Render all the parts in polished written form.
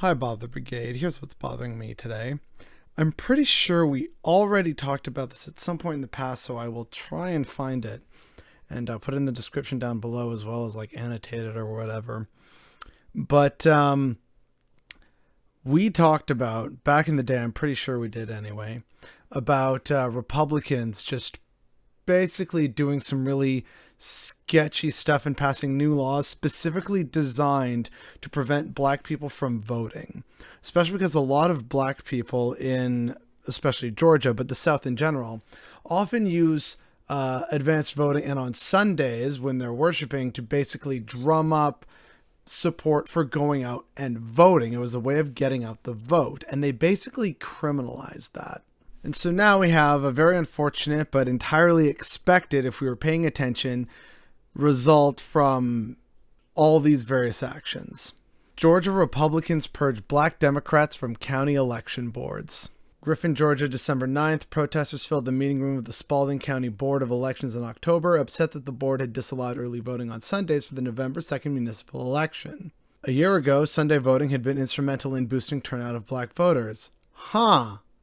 Hi, Bother Brigade. Here's what's bothering me today. I'm pretty sure we already talked about this at some point in the past, so I will try and find it and put it in the description down below as well as like annotate it or whatever. But we talked about, back in the day, I'm pretty sure we did anyway, about Republicans just basically doing some really sketchy stuff and passing new laws specifically designed to prevent black people from voting, especially because a lot of black people in especially Georgia, but the South in general, often use advanced voting and on Sundays when they're worshiping to basically drum up support for going out and voting. It was a way of getting out the vote, and they basically criminalized that. And so now we have a very unfortunate but entirely expected, if we were paying attention, result from all these various actions. Georgia Republicans purge black Democrats from county election boards. Griffin, Georgia, December 9th. Protesters filled the meeting room of the Spalding County Board of Elections in October, upset that the board had disallowed early voting on Sundays for the November 2nd municipal election. A year ago, Sunday voting had been instrumental in boosting turnout of black voters.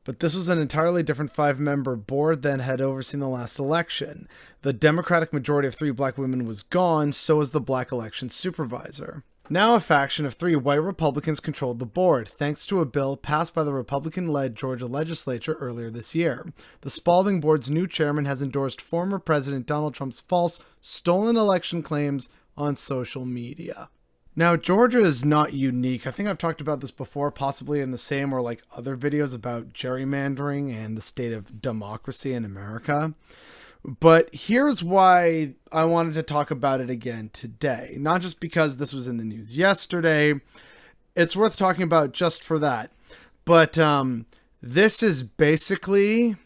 But this was an entirely different 5-member board than had overseen the last election. The Democratic majority of 3 black women was gone, so was the black election supervisor. Now a faction of 3 white Republicans controlled the board, thanks to a bill passed by the Republican-led Georgia legislature earlier this year. The Spalding Board's new chairman has endorsed former President Donald Trump's false, stolen election claims on social media. Now, Georgia is not unique. I think I've talked about this before, possibly in the same or like other videos about gerrymandering and the state of democracy in America. But here's why I wanted to talk about it again today. Not just because this was in the news yesterday. It's worth talking about just for that. But this is basically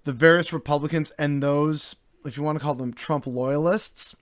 the various Republicans and those, if you want to call them Trump loyalists.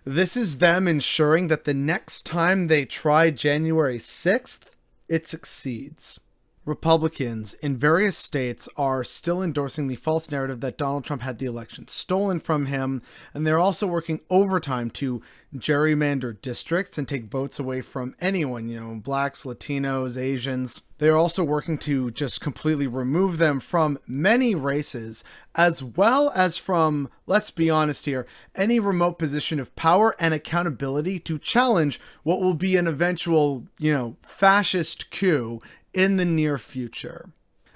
This is them ensuring that the next time they try January 6th, it succeeds. Republicans in various states are still endorsing the false narrative that Donald Trump had the election stolen from him, and they're also working overtime to gerrymander districts and take votes away from anyone, blacks, Latinos, Asians. They're also working to just completely remove them from many races, as well as from, let's be honest here, any remote position of power and accountability to challenge what will be an eventual, fascist coup in the near future.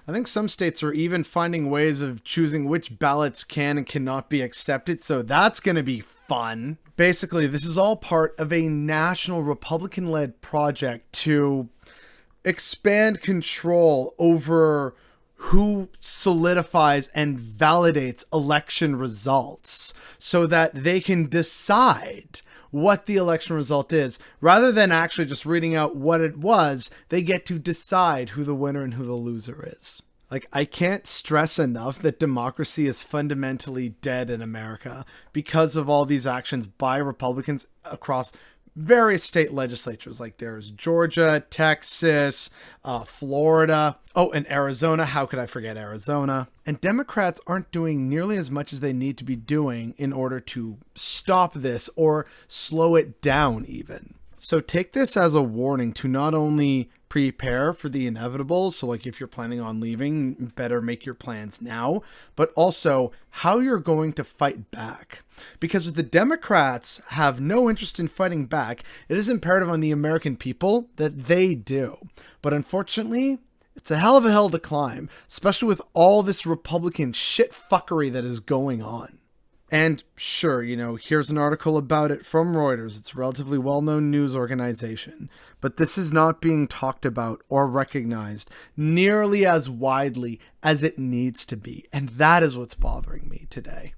I think some states are even finding ways of choosing which ballots can and cannot be accepted, so that's going to be fun. Basically, this is all part of a national Republican-led project to expand control over who solidifies and validates election results so that they can decide what the election result is. Rather than actually just reading out what it was, they get to decide who the winner and who the loser is. I can't stress enough that democracy is fundamentally dead in America because of all these actions by Republicans across various state legislatures. Like there's Georgia, Texas, Florida, and Arizona. How could I forget Arizona? And Democrats aren't doing nearly as much as they need to be doing in order to stop this or slow it down even. So take this as a warning to not only prepare for the inevitable, so like if you're planning on leaving, better make your plans now, but also how you're going to fight back. Because if the Democrats have no interest in fighting back, it is imperative on the American people that they do. But unfortunately, it's a hell of a hill to climb, especially with all this Republican shit fuckery that is going on. And sure, here's an article about it from Reuters. It's a relatively well-known news organization. But this is not being talked about or recognized nearly as widely as it needs to be. And that is what's bothering me today.